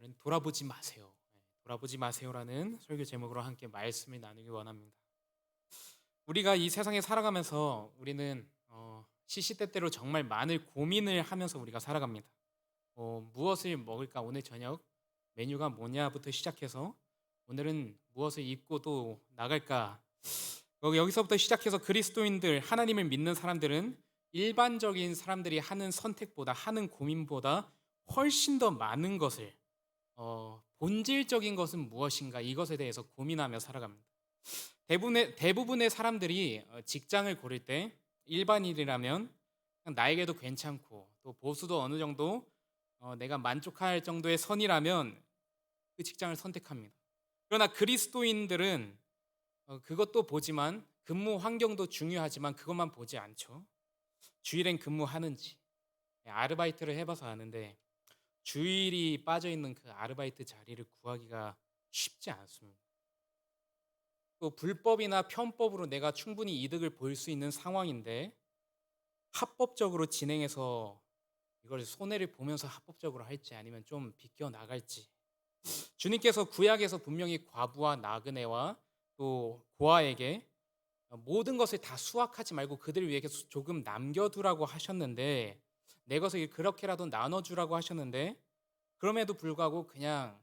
오늘은 돌아보지 마세요. 돌아보지 마세요라는 설교 제목으로 함께 말씀을 나누기 원합니다. 우리가 이 세상에 살아가면서 우리는 시시때때로 정말 많은 고민을 하면서 우리가 살아갑니다. 무엇을 먹을까 오늘 저녁 메뉴가 뭐냐부터 시작해서 오늘은 무엇을 입고 또 나갈까 여기서부터 시작해서 그리스도인들 하나님을 믿는 사람들은 일반적인 사람들이 하는 선택보다 하는 고민보다 훨씬 더 많은 것을 본질적인 것은 무엇인가 이것에 대해서 고민하며 살아갑니다. 대부분의 사람들이 직장을 고를 때 일반인이라면 그냥 나에게도 괜찮고 또 보수도 어느 정도 내가 만족할 정도의 선이라면 그 직장을 선택합니다. 그러나 그리스도인들은 그것도 보지만 근무 환경도 중요하지만 그것만 보지 않죠. 주일엔 근무하는지 아르바이트를 해봐서 아는데 주일이 빠져 있는 그 아르바이트 자리를 구하기가 쉽지 않습니다. 또 불법이나 편법으로 내가 충분히 이득을 볼 수 있는 상황인데 합법적으로 진행해서 이걸 손해를 보면서 합법적으로 할지 아니면 좀 비껴 나갈지 주님께서 구약에서 분명히 과부와 나그네와 또 고아에게 모든 것을 다 수확하지 말고 그들을 위해 조금 남겨두라고 하셨는데 내 것을 그렇게라도 나눠주라고 하셨는데 그럼에도 불구하고 그냥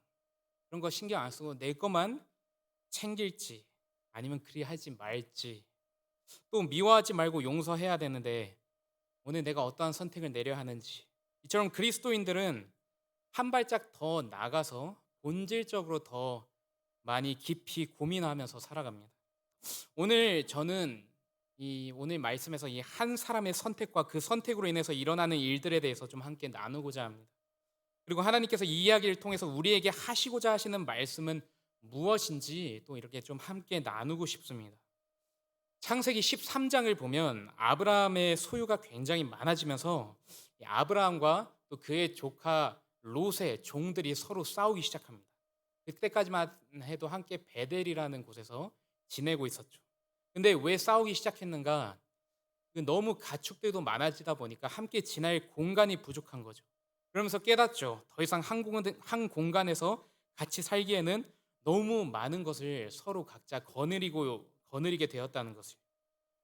그런 거 신경 안 쓰고 내 것만 챙길지 아니면 그리 하지 말지 또 미워하지 말고 용서해야 되는데 오늘 내가 어떠한 선택을 내려야 하는지 이처럼 그리스도인들은 한 발짝 더 나가서 본질적으로 더 많이 깊이 고민하면서 살아갑니다. 오늘 저는 이 오늘 말씀에서 이 한 사람의 선택과 그 선택으로 인해서 일어나는 일들에 대해서 좀 함께 나누고자 합니다. 그리고 하나님께서 이 이야기를 통해서 우리에게 하시고자 하시는 말씀은 무엇인지 또 이렇게 좀 함께 나누고 싶습니다. 창세기 13장을 보면 아브라함의 소유가 굉장히 많아지면서 이 아브라함과 또 그의 조카 롯의 종들이 서로 싸우기 시작합니다. 그때까지만 해도 함께 베델이라는 곳에서 지내고 있었죠. 근데 왜 싸우기 시작했는가? 너무 가축들도 많아지다 보니까 함께 지낼 공간이 부족한 거죠. 그러면서 깨닫죠. 더 이상 한 공간에서 같이 살기에는 너무 많은 것을 서로 각자 거느리게 되었다는 것을.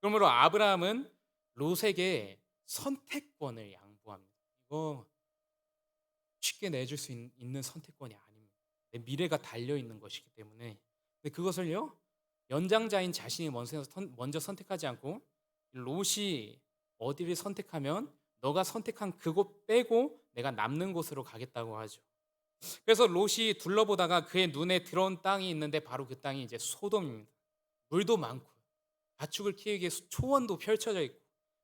그러므로 아브라함은 롯에게 선택권을 양보합니다. 이거 쉽게 내줄 수 있는 선택권이 아닙니다. 내 미래가 달려 있는 것이기 때문에. 근데 그것을요 연장자인 자신이 먼저 선택하지 않고 롯이 어디를 선택하면 너가 선택한 그곳 빼고 내가 남는 곳으로 가겠다고 하죠. 그래서 롯이 둘러보다가 그의 눈에 들어온 땅이 있는데 바로 그 땅이 이제 소돔입니다. 물도 많고 가축을 키우기에 초원도 펼쳐져 있고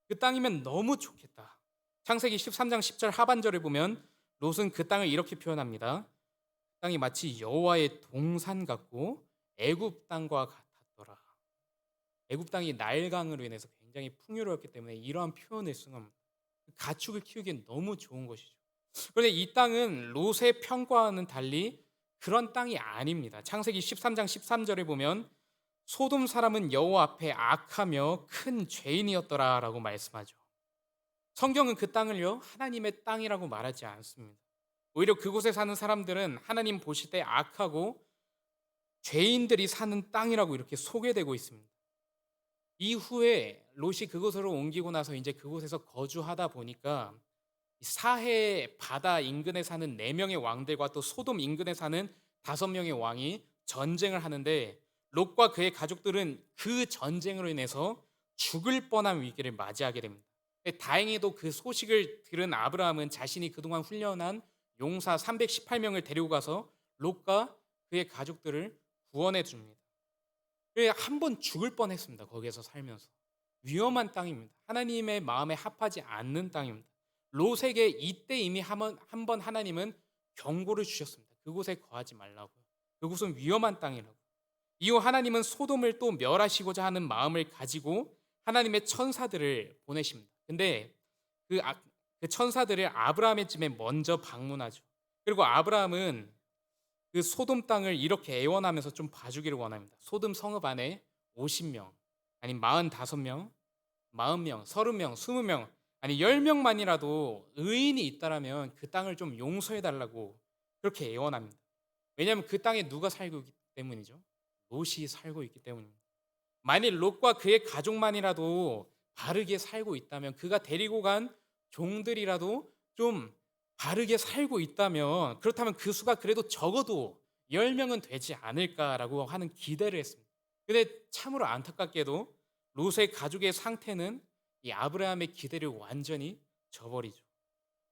그 땅이면 너무 좋겠다. 창세기 13장 10절 하반절을 보면 롯은 그 땅을 이렇게 표현합니다. 땅이 마치 여호와의 동산 같고 애굽 땅과 같았더라. 애굽 땅이 나일강으로 인해서 굉장히 풍요로웠기 때문에 이러한 표현을 쓴 겁니다. 가축을 키우기엔 너무 좋은 것이죠. 그런데 이 땅은 롯의 평가와는 달리 그런 땅이 아닙니다. 창세기 13장 13절에 보면 소돔 사람은 여호와 앞에 악하며 큰 죄인이었더라라고 말씀하죠. 성경은 그 땅을요 하나님의 땅이라고 말하지 않습니다. 오히려 그곳에 사는 사람들은 하나님 보실 때 악하고 죄인들이 사는 땅이라고 이렇게 소개되고 있습니다. 이후에 롯이 그곳으로 옮기고 나서 이제 그곳에서 거주하다 보니까 사해 바다 인근에 사는 4명의 왕들과 또 소돔 인근에 사는 5명의 왕이 전쟁을 하는데 롯과 그의 가족들은 그 전쟁으로 인해서 죽을 뻔한 위기를 맞이하게 됩니다. 다행히도 그 소식을 들은 아브라함은 자신이 그동안 훈련한 용사 318명을 데리고 가서 롯과 그의 가족들을 구원해 줍니다. 한 번 죽을 뻔했습니다. 거기에서 살면서 위험한 땅입니다. 하나님의 마음에 합하지 않는 땅입니다. 롯에게 이때 이미 한 번 하나님은 경고를 주셨습니다. 그곳에 거하지 말라고요. 그곳은 위험한 땅이라고. 이후 하나님은 소돔을 또 멸하시고자 하는 마음을 가지고 하나님의 천사들을 보내십니다. 근데 그 천사들을 아브라함의 집에 먼저 방문하죠. 그리고 아브라함은 그 소돔 땅을 이렇게 애원하면서 좀 봐주기를 원합니다. 소돔 성읍 안에 50명, 아니 45명, 40명, 30명, 20명, 아니 10명만이라도 의인이 있다라면 그 땅을 좀 용서해 달라고 그렇게 애원합니다. 왜냐하면 그 땅에 누가 살고 있기 때문이죠. 롯이 살고 있기 때문입니다. 만일 롯과 그의 가족만이라도 바르게 살고 있다면, 그가 데리고 간 종들이라도 좀 바르게 살고 있다면, 그렇다면 그 수가 그래도 적어도 10명은 되지 않을까라고 하는 기대를 했습니다. 근데 참으로 안타깝게도 롯의 가족의 상태는 이 아브라함의 기대를 완전히 저버리죠.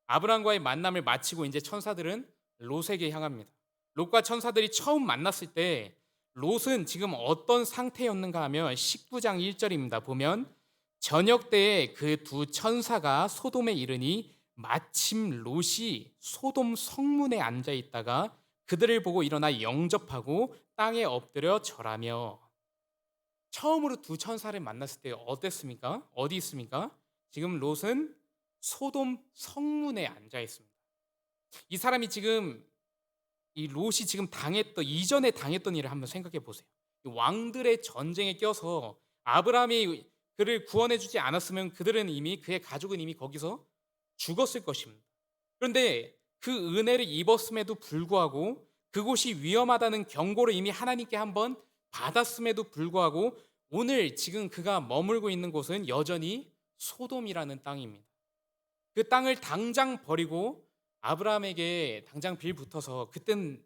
아브라함과의 만남을 마치고 이제 천사들은 롯에게 향합니다. 롯과 천사들이 처음 만났을 때 롯은 지금 어떤 상태였는가 하면 19장 1절입니다. 보면 저녁 때에 그 두 천사가 소돔에 이르니 마침 롯이 소돔 성문에 앉아 있다가 그들을 보고 일어나 영접하고 땅에 엎드려 절하며. 처음으로 두 천사를 만났을 때 어땠습니까? 어디 있습니까? 지금 롯은 소돔 성문에 앉아 있습니다. 이 사람이 지금, 이 롯이 지금 당했던, 이전에 당했던 일을 한번 생각해 보세요. 왕들의 전쟁에 껴서 아브라함이 그를 구원해 주지 않았으면 그들은 이미, 그의 가족은 이미 거기서 죽었을 것입니다. 그런데 그 은혜를 입었음에도 불구하고, 그곳이 위험하다는 경고를 이미 하나님께 한번 받았음에도 불구하고 오늘 지금 그가 머물고 있는 곳은 여전히 소돔이라는 땅입니다. 그 땅을 당장 버리고 아브라함에게 당장 빌붙어서, 그땐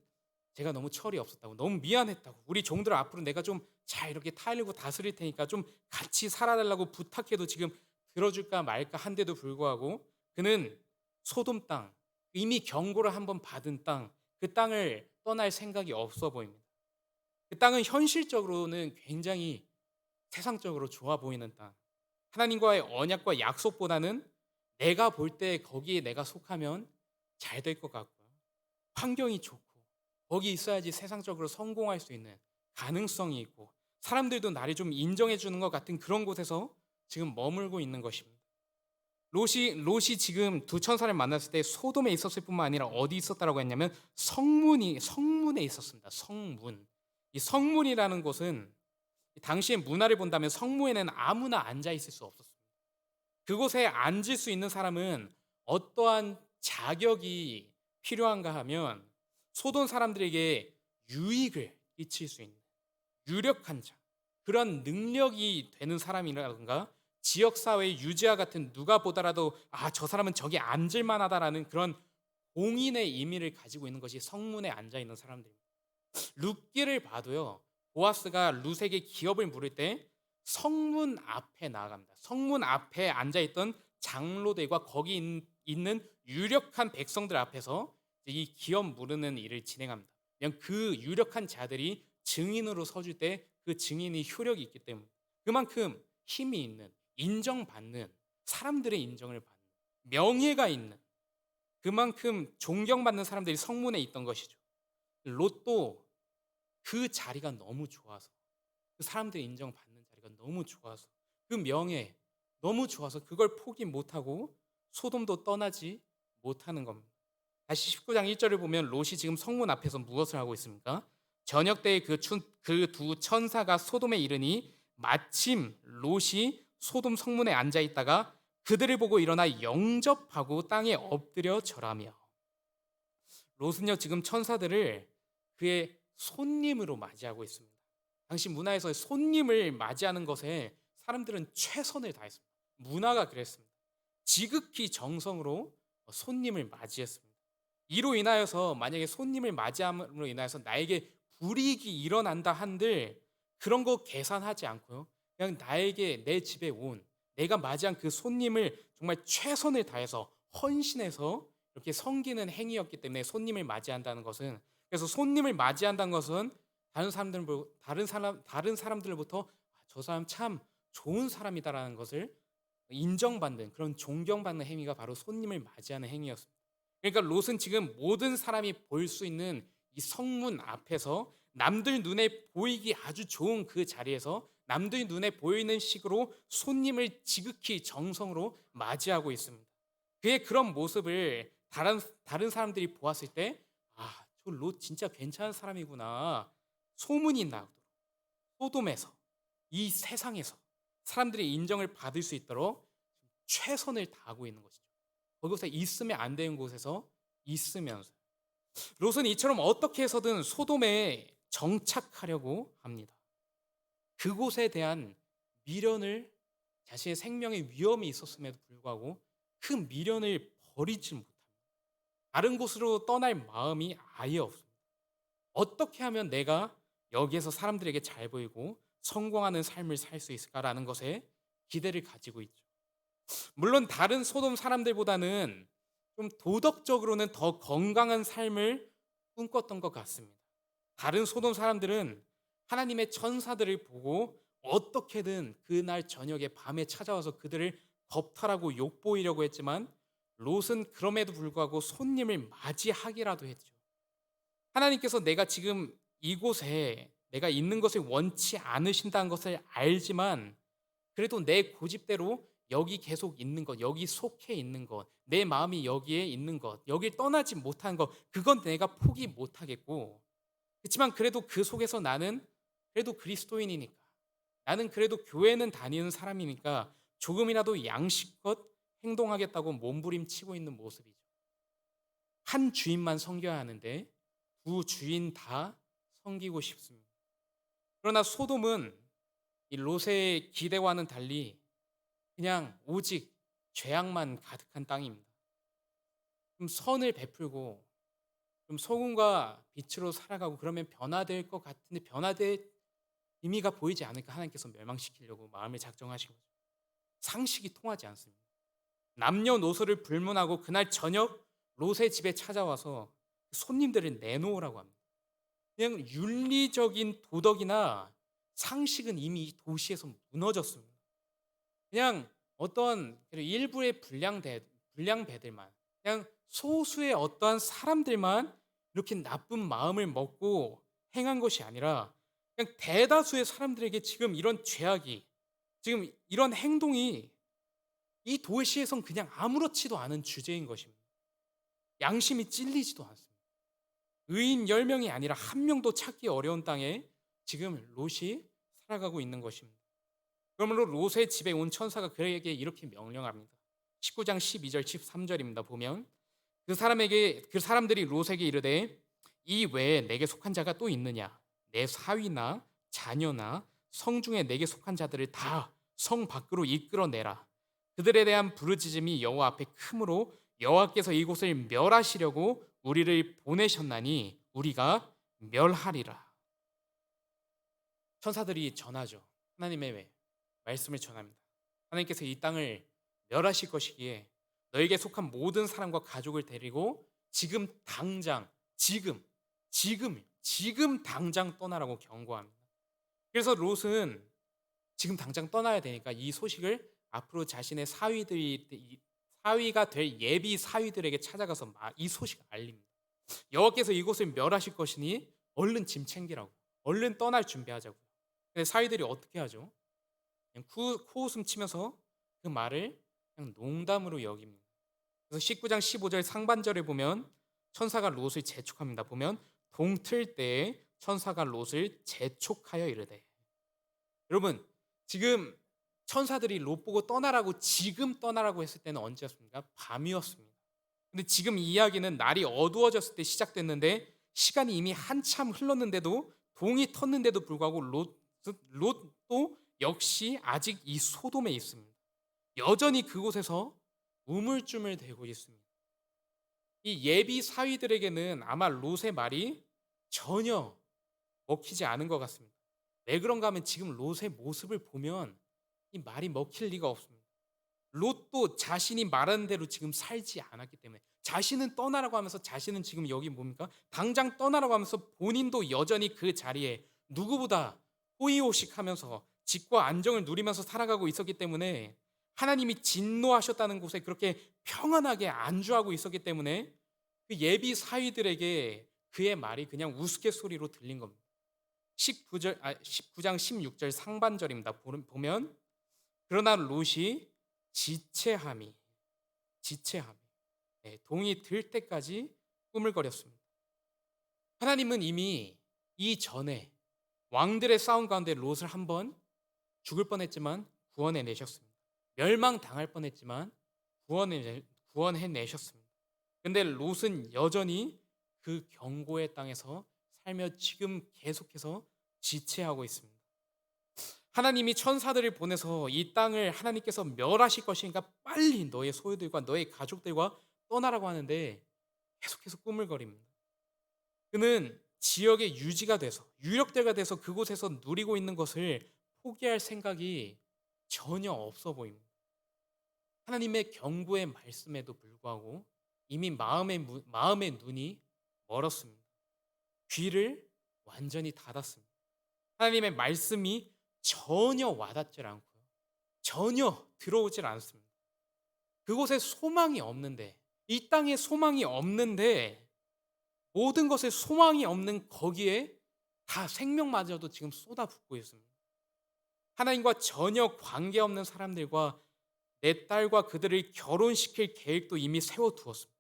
제가 너무 철이 없었다고, 너무 미안했다고, 우리 종들 앞으로 내가 좀 잘 이렇게 타일고 다스릴 테니까 좀 같이 살아달라고 부탁해도 지금 들어줄까 말까 한데도 불구하고 그는 소돔 땅, 이미 경고를 한번 받은 땅, 그 땅을 떠날 생각이 없어 보입니다. 그 땅은 현실적으로는 굉장히 세상적으로 좋아 보이는 땅, 하나님과의 언약과 약속보다는 내가 볼 때 거기에 내가 속하면 잘 될 것 같고요, 환경이 좋고 거기 있어야지 세상적으로 성공할 수 있는 가능성이 있고 사람들도 나를 좀 인정해 주는 것 같은 그런 곳에서 지금 머물고 있는 것입니다. 롯이 지금 두 천사를 만났을 때 소돔에 있었을 뿐만 아니라 어디 있었다라고 했냐면 성문에 있었습니다. 성문. 이 성문이라는 곳은 당시의 문화를 본다면 성문에는 아무나 앉아 있을 수 없었습니다. 그곳에 앉을 수 있는 사람은 어떠한 자격이 필요한가 하면 소돔 사람들에게 유익을 끼칠 수 있는 유력한 자, 그런 능력이 되는 사람이라든가 지역사회 유지와 같은 누가 보더라도 저 사람은 저기 앉을 만하다라는 그런 공인의 의미를 가지고 있는 것이 성문에 앉아 있는 사람들입니다. 룻기를 봐도요, 보아스가 룻에게 기업을 물을 때 성문 앞에 나아갑니다. 성문 앞에 앉아있던 장로들과 거기 있는 유력한 백성들 앞에서 이 기업 물으는 일을 진행합니다. 그냥 그 유력한 자들이 증인으로 서줄 때 그 증인이 효력이 있기 때문에, 그만큼 힘이 있는, 인정받는, 사람들의 인정을 받는, 명예가 있는, 그만큼 존경받는 사람들이 성문에 있던 것이죠. 롯도 그 자리가 너무 좋아서, 그 사람들의 인정받는 자리가 너무 좋아서, 그 명예 너무 좋아서 그걸 포기 못하고 소돔도 떠나지 못하는 겁니다. 다시 19장 1절을 보면 롯이 지금 성문 앞에서 무엇을 하고 있습니까? 저녁 때에 그 두 천사가 소돔에 이르니 마침 롯이 소돔 성문에 앉아 있다가 그들을 보고 일어나 영접하고 땅에 엎드려 절하며. 롯은요 지금 천사들을 그의 손님으로 맞이하고 있습니다. 당시 문화에서 손님을 맞이하는 것에 사람들은 최선을 다했습니다. 문화가 그랬습니다. 지극히 정성으로 손님을 맞이했습니다. 이로 인하여서 만약에 손님을 맞이함으로 인하여서 나에게 불이익이 일어난다 한들 그런 거 계산하지 않고요, 그냥 나에게 내 집에 온 내가 맞이한 그 손님을 정말 최선을 다해서 헌신해서 이렇게 섬기는 행위였기 때문에 손님을 맞이한다는 것은, 그래서 손님을 맞이한다는 것은 다른 사람들로부터 저 사람 참 좋은 사람이다라는 것을 인정받는, 그런 존경받는 행위가 바로 손님을 맞이하는 행위였습니다. 그러니까 롯은 지금 모든 사람이 볼 수 있는 이 성문 앞에서 남들 눈에 보이기 아주 좋은 그 자리에서 남들 눈에 보이는 식으로 손님을 지극히 정성으로 맞이하고 있습니다. 그의 그런 모습을 다른 사람들이 보았을 때 저 롯 진짜 괜찮은 사람이구나, 소문이 나도록 소돔에서, 이 세상에서 사람들의 인정을 받을 수 있도록 최선을 다하고 있는 것이죠. 거기서 있으면 안 되는 곳에서 있으면서. 롯은 이처럼 어떻게 해서든 소돔에 정착하려고 합니다. 그곳에 대한 미련을, 자신의 생명의 위험이 있었음에도 불구하고 그 미련을 버리지 못합니다. 다른 곳으로 떠날 마음이 아예 없습니다. 어떻게 하면 내가 여기에서 사람들에게 잘 보이고 성공하는 삶을 살 수 있을까라는 것에 기대를 가지고 있죠. 물론 다른 소돔 사람들보다는 좀 도덕적으로는 더 건강한 삶을 꿈꿨던 것 같습니다. 다른 소돔 사람들은 하나님의 천사들을 보고 어떻게든 그날 저녁에 밤에 찾아와서 그들을 겁탈하고 욕보이려고 했지만 롯은 그럼에도 불구하고 손님을 맞이하기라도 했죠. 하나님께서 내가 지금 이곳에 내가 있는 것을 원치 않으신다는 것을 알지만 그래도 내 고집대로 여기 계속 있는 것, 여기 속해 있는 것, 내 마음이 여기에 있는 것, 여길 떠나지 못하는 것, 그건 내가 포기 못하겠고, 그렇지만 그래도 그 속에서 나는 그래도 그리스도인이니까, 나는 그래도 교회는 다니는 사람이니까 조금이라도 양심껏 행동하겠다고 몸부림치고 있는 모습이죠. 한 주인만 섬겨야 하는데 두 주인 다 섬기고 싶습니다. 그러나 소돔은 이 롯의 기대와는 달리 그냥 오직 죄악만 가득한 땅입니다. 좀 선을 베풀고 좀 소금과 빛으로 살아가고 그러면 변화될 것 같은데 변화될 의미가 보이지 않으니까 하나님께서 멸망시키려고 마음을 작정하신 거죠. 상식이 통하지 않습니다. 남녀노소를 불문하고 그날 저녁 롯의 집에 찾아와서 손님들을 내놓으라고 합니다. 그냥 윤리적인 도덕이나 상식은 이미 도시에서 무너졌습니다. 그냥 어떤 일부의 불량배들만, 그냥 소수의 어떠한 사람들만 이렇게 나쁜 마음을 먹고 행한 것이 아니라 그냥 대다수의 사람들에게 지금 이런 죄악이, 지금 이런 행동이 이 도시에선 그냥 아무렇지도 않은 주제인 것입니다. 양심이 찔리지도 않습니다. 의인 10명이 아니라 한 명도 찾기 어려운 땅에 지금 롯이 살아가고 있는 것입니다. 그러므로 롯의 집에 온 천사가 그에게 이렇게 명령합니다. 19장 12절 13절입니다. 보면 그 사람들이 롯에게 이르되 이 외에 내게 속한 자가 또 있느냐? 내 사위나 자녀나 성중에 내게 속한 자들을 다 성 밖으로 이끌어내라. 그들에 대한 부르짖음이 여호와 앞에 크므로 여호와께서 이곳을 멸하시려고 우리를 보내셨나니 우리가 멸하리라. 천사들이 전하죠. 하나님의 말씀을 전합니다. 하나님께서 이 땅을 멸하실 것이기에 너에게 속한 모든 사람과 가족을 데리고 지금 당장, 지금 당장 떠나라고 경고합니다. 그래서 롯은 지금 당장 떠나야 되니까 이 소식을 앞으로 자신의 사위가 될 예비 사위들에게 찾아가서 이 소식을 알립니다. 여호와께서 이곳을 멸하실 것이니 얼른 짐 챙기라고, 얼른 떠날 준비하자고. 근데 사위들이 어떻게 하죠? 그냥 코웃음 치면서 그 말을 그냥 농담으로 여깁니다. 그래서 19장 15절 상반절에 보면 천사가 롯을 재촉합니다. 보면 동틀 때에 천사가 롯을 재촉하여 이르되. 여러분, 지금 천사들이 롯 보고 떠나라고 지금 떠나라고 했을 때는 언제였습니까? 밤이었습니다. 근데 지금 이 이야기는 날이 어두워졌을 때 시작됐는데 시간이 이미 한참 흘렀는데도 동이 텄는데도 불구하고 롯도 역시 아직 이 소돔에 있습니다. 여전히 그곳에서 우물쭈물 대고 있습니다. 이 예비 사위들에게는 아마 롯의 말이 전혀 먹히지 않은 것 같습니다. 왜 그런가 하면 지금 롯의 모습을 보면 이 말이 먹힐 리가 없습니다. 롯도 자신이 말하는 대로 지금 살지 않았기 때문에 자신은 떠나라고 하면서 자신은 지금 여기 뭡니까? 당장 떠나라고 하면서 본인도 여전히 그 자리에 누구보다 호의호식하면서 직과 안정을 누리면서 살아가고 있었기 때문에 하나님이 진노하셨다는 곳에 그렇게 평안하게 안주하고 있었기 때문에 그 예비 사위들에게 그의 말이 그냥 우스갯소리로 들린 겁니다. 19장 16절 상반절입니다. 보면 그러나 롯이 지체함이 동이 들 때까지 꾸물거렸습니다. 하나님은 이미 이전에 왕들의 싸움 가운데 롯을 한번 죽을 뻔했지만 구원해내셨습니다. 멸망당할 뻔했지만 구원해내셨습니다. 근데 롯은 여전히 그 경고의 땅에서 살며 지금 계속해서 지체하고 있습니다. 하나님이 천사들을 보내서 이 땅을 하나님께서 멸하실 것이니까 빨리 너의 소유들과 너의 가족들과 떠나라고 하는데 계속해서 꾸물거립니다. 그는 지역의 유지가 돼서 유력대가 돼서 그곳에서 누리고 있는 것을 포기할 생각이 전혀 없어 보입니다. 하나님의 경고의 말씀에도 불구하고 이미 마음의 눈이 멀었습니다. 귀를 완전히 닫았습니다. 하나님의 말씀이 전혀 와닿질 않고요. 전혀 들어오질 않습니다. 그곳에 소망이 없는데, 이 땅에 소망이 없는데, 모든 것에 소망이 없는 거기에 다 생명마저도 지금 쏟아붓고 있습니다. 하나님과 전혀 관계없는 사람들과 내 딸과 그들을 결혼시킬 계획도 이미 세워두었습니다.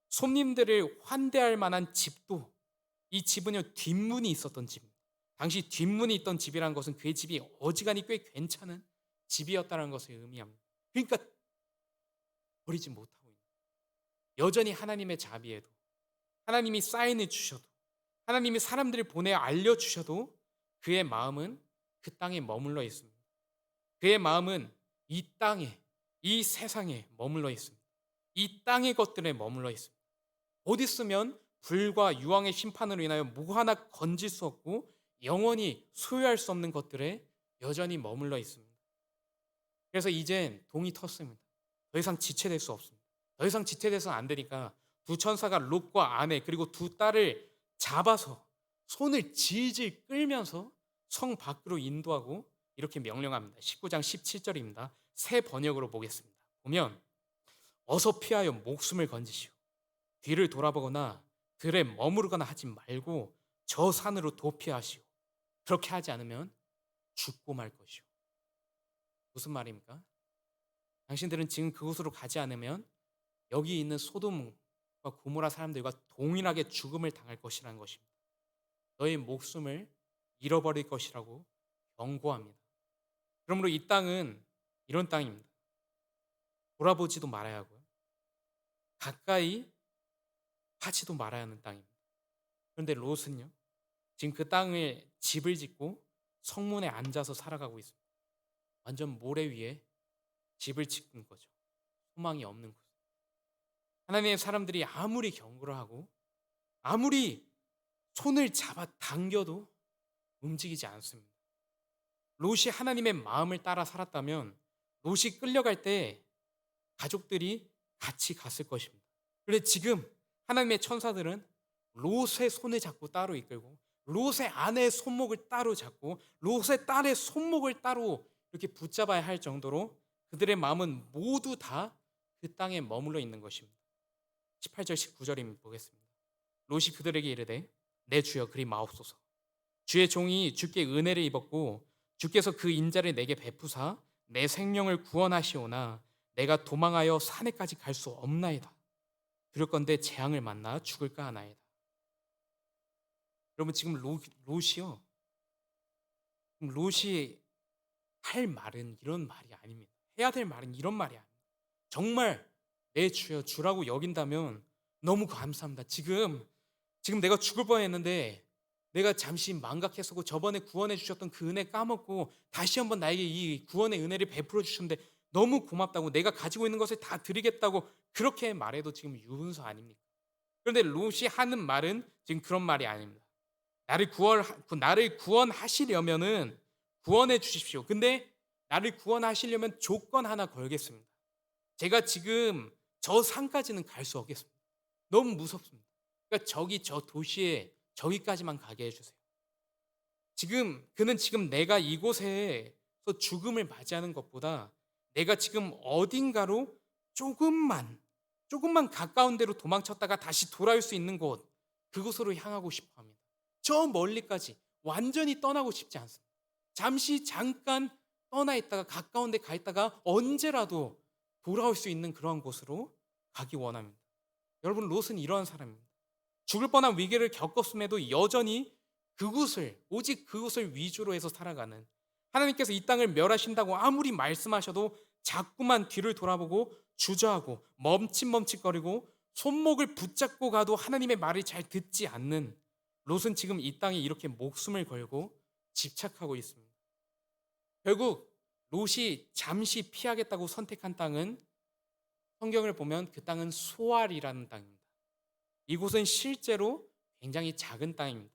손님들을 환대할 만한 집도, 이 집은요 뒷문이 있었던 집입니다. 당시 뒷문이 있던 집이라는 것은 그 집이 어지간히 꽤 괜찮은 집이었다는 것을 의미합니다. 그러니까 버리지 못하고 있는, 여전히 하나님의 자비에도, 하나님이 사인을 주셔도, 하나님이 사람들을 보내 알려주셔도 그의 마음은 그 땅에 머물러 있습니다. 그의 마음은 이 땅에, 이 세상에 머물러 있습니다. 이 땅의 것들에 머물러 있습니다. 곧 있으면 불과 유황의 심판으로 인하여 뭐 하나 건질 수 없고 영원히 소유할 수 없는 것들에 여전히 머물러 있습니다. 그래서 이젠 동이 텄습니다. 더 이상 지체될 수 없습니다. 더 이상 지체돼서는 안 되니까 두 천사가 롯과 아내 그리고 두 딸을 잡아서 손을 질질 끌면서 성 밖으로 인도하고 이렇게 명령합니다. 19장 17절입니다. 새 번역으로 보겠습니다. 보면 어서 피하여 목숨을 건지시오. 뒤를 돌아보거나 들에 머무르거나 하지 말고 저 산으로 도피하시오. 그렇게 하지 않으면 죽고 말 것이오. 무슨 말입니까? 당신들은 지금 그곳으로 가지 않으면 여기 있는 소돔과 고모라 사람들과 동일하게 죽음을 당할 것이라는 것입니다. 너의 목숨을 잃어버릴 것이라고 경고합니다. 그러므로 이 땅은 이런 땅입니다. 돌아보지도 말아야 하고요. 가까이 하지도 말아야 하는 땅입니다. 그런데 롯은요, 지금 그 땅에 집을 짓고 성문에 앉아서 살아가고 있습니다. 완전 모래 위에 집을 짓는 거죠. 소망이 없는 곳. 하나님의 사람들이 아무리 경고를 하고 아무리 손을 잡아 당겨도 움직이지 않습니다. 롯이 하나님의 마음을 따라 살았다면 롯이 끌려갈 때 가족들이 같이 갔을 것입니다. 그런데 지금 하나님의 천사들은 롯의 손을 잡고 따로 이끌고 롯의 아내의 손목을 따로 잡고 롯의 딸의 손목을 따로 이렇게 붙잡아야 할 정도로 그들의 마음은 모두 다 그 땅에 머물러 있는 것입니다. 18절 19절입니다. 보겠습니다. 롯이 그들에게 이르되 내 주여 그리 마옵소서. 주의 종이 주께 은혜를 입었고 주께서 그 인자를 내게 베푸사 내 생명을 구원하시오나 내가 도망하여 산에까지 갈 수 없나이다. 두렵건대 재앙을 만나 죽을까 하나이다. 여러분 지금 롯이요. 롯이 할 말은 이런 말이 아닙니다. 해야 될 말은 이런 말이 아닙니다. 정말 내 주여 주라고 여긴다면 너무 감사합니다. 지금 내가 죽을 뻔했는데 내가 잠시 망각했었고 저번에 구원해 주셨던 그 은혜 까먹고 다시 한번 나에게 이 구원의 은혜를 베풀어 주셨는데 너무 고맙다고 내가 가지고 있는 것을 다 드리겠다고 그렇게 말해도 지금 유분수 아닙니까? 그런데 롯이 하는 말은 지금 그런 말이 아닙니다. 나를 구원하시려면은 구원해 주십시오. 근데 나를 구원하시려면 조건 하나 걸겠습니다. 제가 지금 저 산까지는 갈 수 없겠습니다. 너무 무섭습니다. 그러니까 저 도시에 저기까지만 가게 해주세요. 그는 지금 내가 이곳에서 죽음을 맞이하는 것보다 내가 지금 어딘가로 조금만 가까운 데로 도망쳤다가 다시 돌아올 수 있는 곳, 그곳으로 향하고 싶어 합니다. 저 멀리까지 완전히 떠나고 싶지 않습니다. 잠깐 떠나 있다가 가까운 데 가 있다가 언제라도 돌아올 수 있는 그러한 곳으로 가기 원합니다. 여러분 롯은 이러한 사람입니다. 죽을 뻔한 위기를 겪었음에도 여전히 오직 그곳을 위주로 해서 살아가는, 하나님께서 이 땅을 멸하신다고 아무리 말씀하셔도 자꾸만 뒤를 돌아보고 주저하고 멈칫멈칫거리고 손목을 붙잡고 가도 하나님의 말을 잘 듣지 않는 롯은 지금 이 땅에 이렇게 목숨을 걸고 집착하고 있습니다. 결국 롯이 잠시 피하겠다고 선택한 땅은 성경을 보면 그 땅은 소알이라는 땅입니다. 이곳은 실제로 굉장히 작은 땅입니다.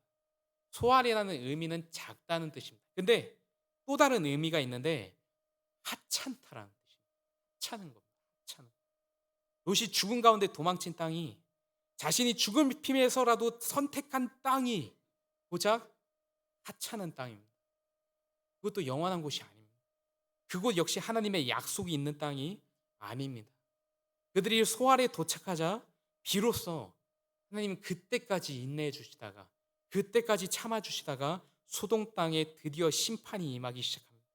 소알이라는 의미는 작다는 뜻입니다. 근데 또 다른 의미가 있는데 하찮다라는 뜻입니다. 하찮은 겁니다. 하찮은. 롯이 죽음 가운데 도망친 땅이 자신이 죽음 피해서라도 선택한 땅이 고작 하찮은 땅입니다. 그것도 영원한 곳이 아닙니다. 그곳 역시 하나님의 약속이 있는 땅이 아닙니다. 그들이 소알에 도착하자 비로소 하나님은 그때까지 인내해 주시다가 그때까지 참아 주시다가 소돔 땅에 드디어 심판이 임하기 시작합니다.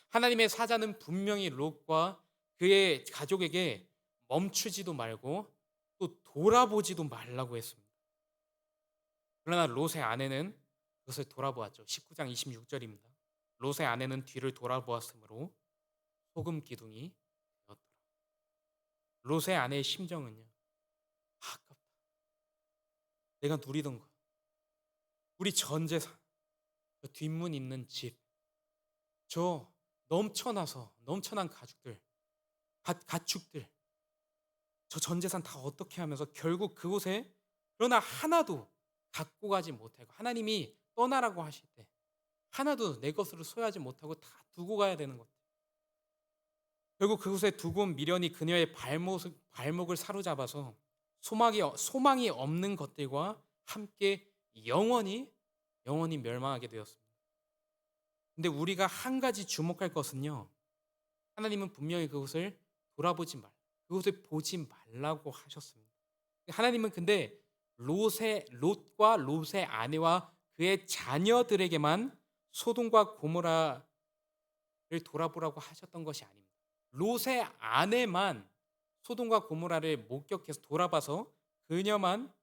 하나님의 사자는 분명히 롯과 그의 가족에게 멈추지도 말고 또 돌아보지도 말라고 했습니다. 그러나 롯의 아내는 그것을 돌아보았죠. 19장 26절입니다. 롯의 아내는 뒤를 돌아보았으므로 소금 기둥이 되었더라. 롯의 아내의 심정은요. 아깝다. 내가 누리던 것, 우리 전 재산, 저 뒷문 있는 집, 저 넘쳐난 가축들, 저 전 재산 다 어떻게 하면서 결국 그곳에 그러나 하나도 갖고 가지 못하고 하나님이 떠나라고 하실 때 하나도 내 것으로 소유하지 못하고 다 두고 가야 되는 것. 결국 그곳에 두고 온 미련이 그녀의 발목을 사로잡아서 소망이 없는 것들과 함께 영원히 멸망하게 되었습니다. 근데 우리가 한 가지 주목할 것은요. 하나님은 분명히 그곳을 돌아보지 말, 그곳을 보지 말라고 하셨습니다. 하나님은 근데 롯과 롯의 아내와 그의 자녀들에게만 소돔과 고모라를 돌아보라고 하셨던 것이 아닙니다. 롯의 아내만 소돔과 고모라를 목격해서 돌아봐서 그녀만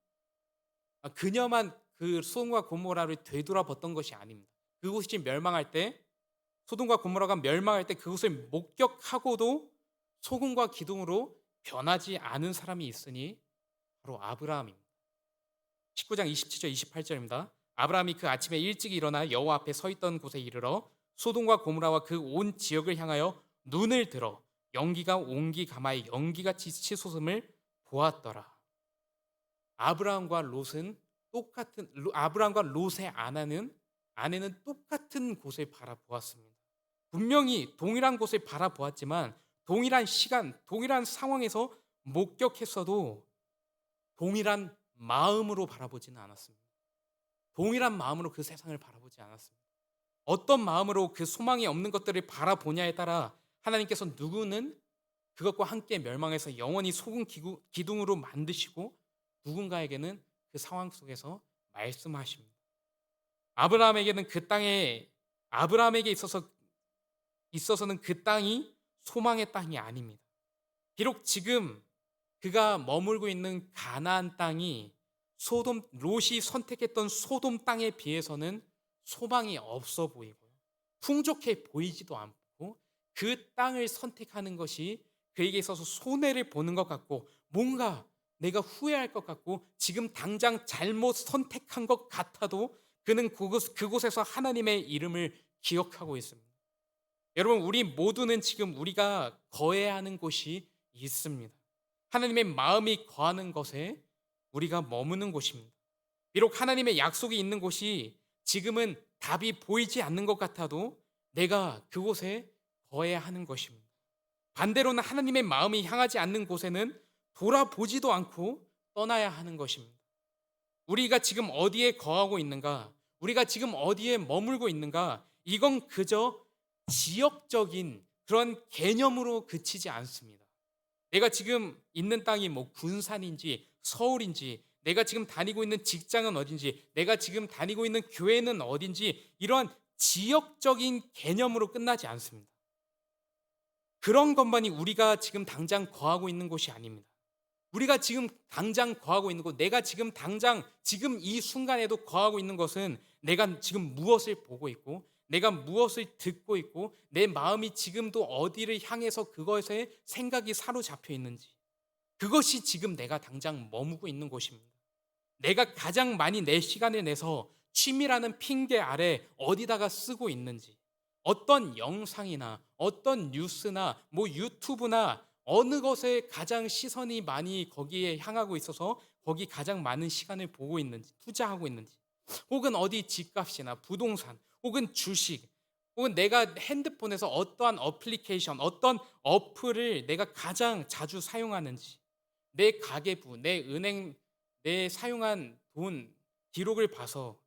그 소돔과 고모라를 되돌아봤던 것이 아닙니다. 그곳이 멸망할 때 소돔과 고모라가 멸망할 때 그것을 목격하고도 소금과 기둥으로 변하지 않은 사람이 있으니 바로 아브라함입니다. 19장 27절 28절입니다. 아브라함이 그 아침에 일찍 일어나 여호와 앞에 서 있던 곳에 이르러 소돔과 고모라와 그 온 지역을 향하여 눈을 들어 연기가 온기 가마에 연기같이 치솟음을 보았더라. 아브라함과 롯의 아내는 똑같은 곳을 바라보았습니다. 분명히 동일한 곳을 바라보았지만 동일한 시간, 동일한 상황에서 목격했어도 동일한 마음으로 바라보지는 않았습니다. 동일한 마음으로 그 세상을 바라보지 않았습니다. 어떤 마음으로 그 소망이 없는 것들을 바라보냐에 따라 하나님께서 누구는 그것과 함께 멸망해서 영원히 소금 기둥으로 만드시고 누군가에게는 그 상황 속에서 말씀하십니다. 아브라함에게 있어서는 그 땅이 소망의 땅이 아닙니다. 비록 지금 그가 머물고 있는 가나안 땅이 롯이 선택했던 소돔 땅에 비해서는 소망이 없어 보이고요. 풍족해 보이지도 않고 그 땅을 선택하는 것이 그에게 있어서 손해를 보는 것 같고 뭔가 내가 후회할 것 같고 지금 당장 잘못 선택한 것 같아도 그는 그곳에서 하나님의 이름을 기억하고 있습니다. 여러분, 우리 모두는 지금 우리가 거해야 하는 곳이 있습니다. 하나님의 마음이 거하는 것에 우리가 머무는 곳입니다. 비록 하나님의 약속이 있는 곳이 지금은 답이 보이지 않는 것 같아도 내가 그곳에 거해야 하는 것입니다. 반대로는 하나님의 마음이 향하지 않는 곳에는 돌아보지도 않고 떠나야 하는 것입니다. 우리가 지금 어디에 거하고 있는가? 우리가 지금 어디에 머물고 있는가? 이건 그저 지역적인 그런 개념으로 그치지 않습니다. 내가 지금 있는 땅이 군산인지 서울인지 내가 지금 다니고 있는 직장은 어딘지 내가 지금 다니고 있는 교회는 어딘지 이런 지역적인 개념으로 끝나지 않습니다. 그런 것만이 우리가 지금 당장 거하고 있는 곳이 아닙니다. 우리가 지금 당장 거하고 있는 곳, 내가 지금 당장 지금 이 순간에도 거하고 있는 것은 내가 지금 무엇을 보고 있고 내가 무엇을 듣고 있고 내 마음이 지금도 어디를 향해서 그것에 생각이 사로잡혀 있는지 그것이 지금 내가 당장 머무고 있는 곳입니다. 내가 가장 많이 내 시간을 내서 취미라는 핑계 아래 어디다가 쓰고 있는지, 어떤 영상이나 어떤 뉴스나 뭐 유튜브나 어느 것에 가장 시선이 많이 거기에 향하고 있어서 거기 가장 많은 시간을 보고 있는지, 투자하고 있는지, 혹은 어디 집값이나 부동산, 혹은 주식, 혹은 내가 핸드폰에서 어떠한 어플리케이션, 어떤 어플을 내가 가장 자주 사용하는지, 내 가계부, 내 은행, 내 사용한 돈 기록을 봐서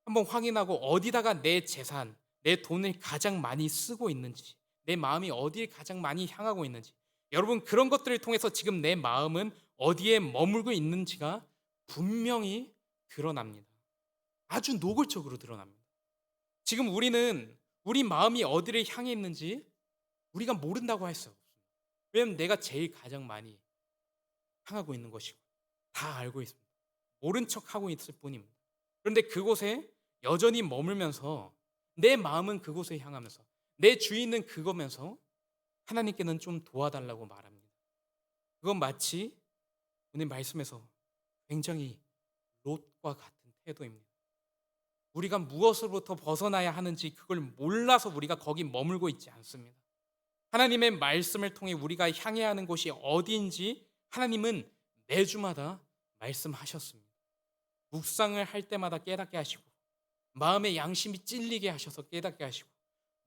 한번 확인하고 어디다가 내 재산, 내 돈을 가장 많이 쓰고 있는지, 내 마음이 어디에 가장 많이 향하고 있는지, 여러분 그런 것들을 통해서 지금 내 마음은 어디에 머물고 있는지가 분명히 드러납니다. 아주 노골적으로 드러납니다. 지금 우리는 우리 마음이 어디를 향해 있는지 우리가 모른다고 할 수 없습니다. 왜냐하면 내가 제일 가장 많이 향하고 있는 것이고 다 알고 있습니다. 모른 척하고 있을 뿐입니다. 그런데 그곳에 여전히 머물면서 내 마음은 그곳에 향하면서 내 주인은 그거면서 하나님께는 좀 도와달라고 말합니다. 그건 마치 오늘 말씀에서 굉장히 롯과 같은 태도입니다. 우리가 무엇으로부터 벗어나야 하는지 그걸 몰라서 우리가 거기 머물고 있지 않습니다. 하나님의 말씀을 통해 우리가 향해야 하는 곳이 어디인지 하나님은 매주마다 말씀하셨습니다. 묵상을 할 때마다 깨닫게 하시고 마음의 양심이 찔리게 하셔서 깨닫게 하시고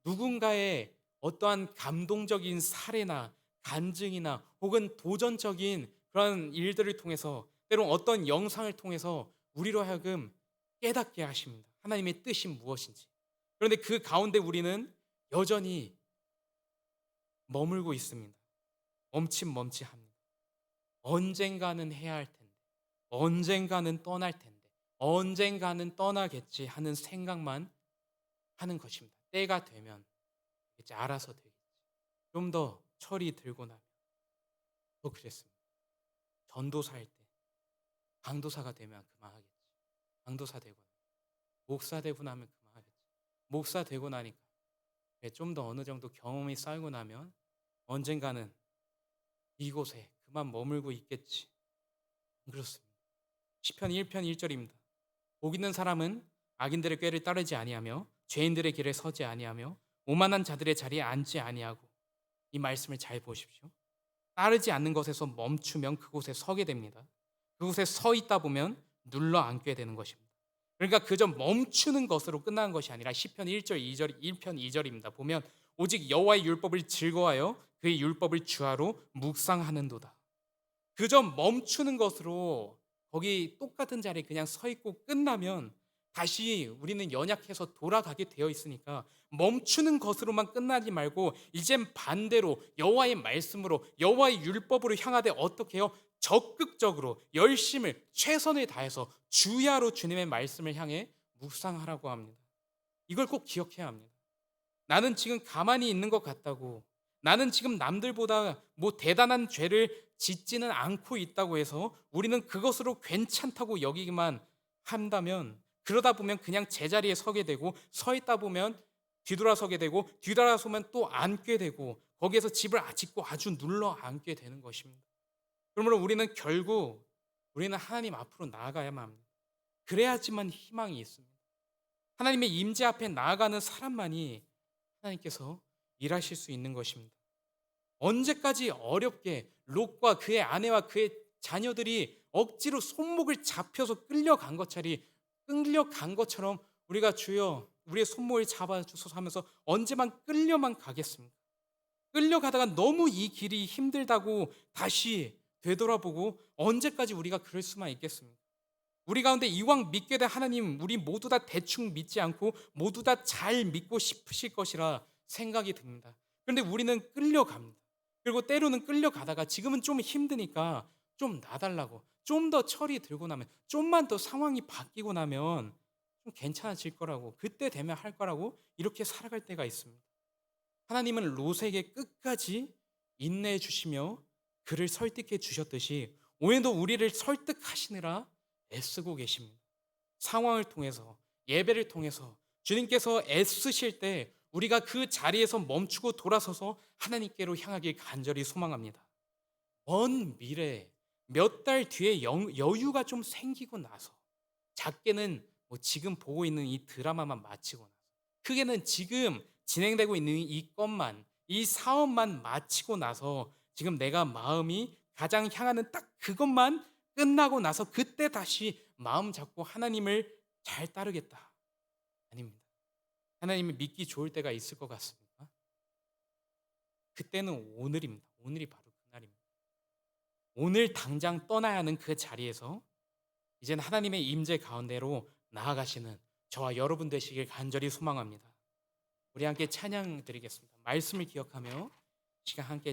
누군가의 어떠한 감동적인 사례나 간증이나 혹은 도전적인 그런 일들을 통해서 때론 어떤 영상을 통해서 우리로 하여금 깨닫게 하십니다. 하나님의 뜻이 무엇인지. 그런데 그 가운데 우리는 여전히 머물고 있습니다. 멈칫멈칫합니다. 언젠가는 해야 할 텐데, 언젠가는 떠날 텐데, 언젠가는 떠나겠지 하는 생각만 하는 것입니다. 때가 되면 이제 알아서 되겠지. 좀 더 철이 들고 나면 또 그랬습니다. 전도사 할 때 강도사가 되면 그만하겠지. 강도사 되고 목사 되고 나면 그만하겠지. 목사 되고 나니까 좀 더 어느 정도 경험이 쌓이고 나면 언젠가는 이곳에 그만 머물고 있겠지. 그렇습니다. 시편 1편 1절입니다. 복 있는 사람은 악인들의 꾀를 따르지 아니하며 죄인들의 길에 서지 아니하며 오만한 자들의 자리에 앉지 아니하고. 이 말씀을 잘 보십시오. 따르지 않는 것에서 멈추면 그곳에 서게 됩니다. 그곳에 서 있다 보면 눌러 앉게 되는 것입니다. 그러니까 그저 멈추는 것으로 끝나는 것이 아니라 시편 1절 2절 1편 2절입니다. 보면 오직 여호와의 율법을 즐거워하여 그의 율법을 주하로 묵상하는도다. 그저 멈추는 것으로 거기 똑같은 자리에 그냥 서 있고 끝나면 다시 우리는 연약해서 돌아가게 되어 있으니까 멈추는 것으로만 끝나지 말고 이젠 반대로 여호와의 말씀으로 여호와의 율법으로 향하되 어떻게 해요? 적극적으로 열심을 최선을 다해서 주야로 주님의 말씀을 향해 묵상하라고 합니다. 이걸 꼭 기억해야 합니다. 나는 지금 가만히 있는 것 같다고, 나는 지금 남들보다 뭐 대단한 죄를 짓지는 않고 있다고 해서 우리는 그것으로 괜찮다고 여기기만 한다면 그러다 보면 그냥 제자리에 서게 되고 서 있다 보면 뒤돌아서게 되고 뒤돌아서면 또 앉게 되고 거기에서 집을 짓고 아주 눌러 앉게 되는 것입니다. 그러므로 우리는 결국 우리는 하나님 앞으로 나아가야만 합니다. 그래야지만 희망이 있습니다. 하나님의 임재 앞에 나아가는 사람만이 하나님께서 일하실 수 있는 것입니다. 언제까지 어렵게 롯과 그의 아내와 그의 자녀들이 억지로 손목을 잡혀서 끌려간 것처럼 우리가 주여 우리의 손목을 잡아주소서 하면서 언제만 끌려만 가겠습니까? 끌려가다가 너무 이 길이 힘들다고 다시 되돌아보고 언제까지 우리가 그럴 수만 있겠습니까? 우리 가운데 이왕 믿게 된 하나님 우리 모두 다 대충 믿지 않고 모두 다 잘 믿고 싶으실 것이라 생각이 듭니다. 그런데 우리는 끌려갑니다. 그리고 때로는 끌려가다가 지금은 좀 힘드니까 좀 놔달라고 좀 더 철이 들고 나면 좀만 더 상황이 바뀌고 나면 좀 괜찮아질 거라고 그때 되면 할 거라고 이렇게 살아갈 때가 있습니다. 하나님은 롯에게 끝까지 인내해 주시며 그를 설득해 주셨듯이 오늘도 우리를 설득하시느라 애쓰고 계십니다. 상황을 통해서 예배를 통해서 주님께서 애쓰실 때 우리가 그 자리에서 멈추고 돌아서서 하나님께로 향하길 간절히 소망합니다. 먼 미래에 몇 달 뒤에 여유가 좀 생기고 나서, 작게는 뭐 지금 보고 있는 이 드라마만 마치고 나서, 크게는 지금 진행되고 있는 이 건만, 이 사업만 마치고 나서 지금 내가 마음이 가장 향하는 딱 그것만 끝나고 나서 그때 다시 마음 잡고 하나님을 잘 따르겠다. 아닙니다. 하나님을 믿기 좋을 때가 있을 것 같습니까? 그때는 오늘입니다. 오늘이 바로 그날입니다. 오늘 당장 떠나야 하는 그 자리에서 이젠 하나님의 임재 가운데로 나아가시는 저와 여러분 되시길 간절히 소망합니다. 우리 함께 찬양 드리겠습니다. 말씀을 기억하며 시간 함께